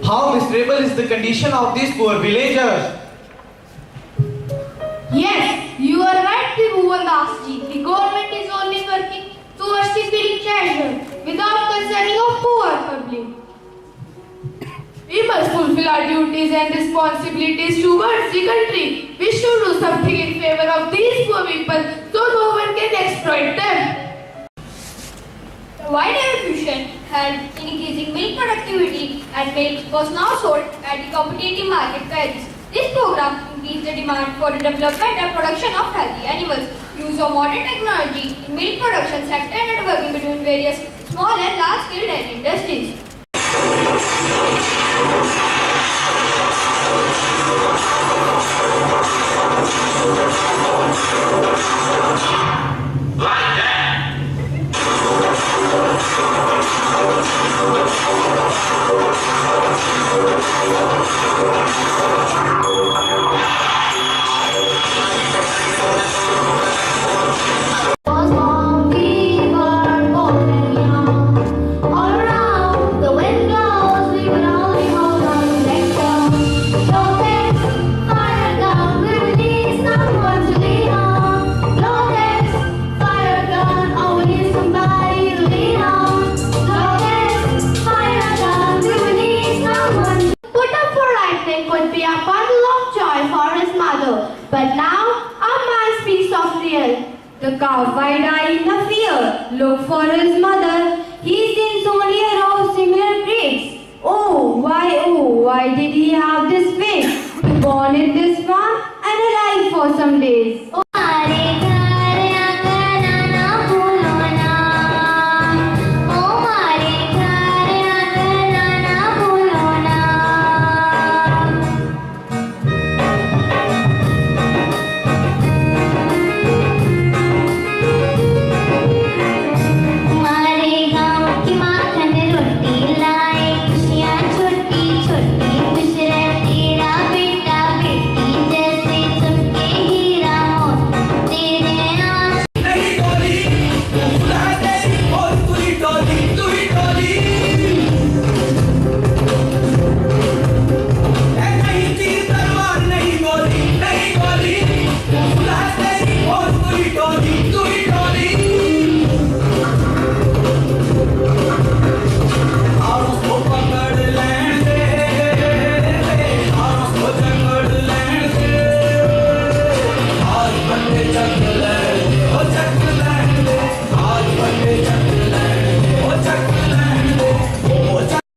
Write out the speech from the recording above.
How miserable is the condition of these poor villagers? Yes, you are right, Tribhuvan Dasji. The government is only working towards the filling treasure without concerning of poor public. We must fulfill our duties and responsibilities towards the country. We should do something in favor of these poor people so no one can exploit them. The wide diffusion helped in increasing milk productivity and milk was now sold at the competitive market prices. This program increased the demand for the development and production of healthy animals. Use of modern technology in milk production sector and working between various small and large scale dairy industries. Could be a bundle of joy for his mother, but now a man speaks of real. The cow wide-eyed in a fear, look for his mother. He seems only aroused similar breaks. Oh, why did he have this fate? Born in this farm and alive for some days.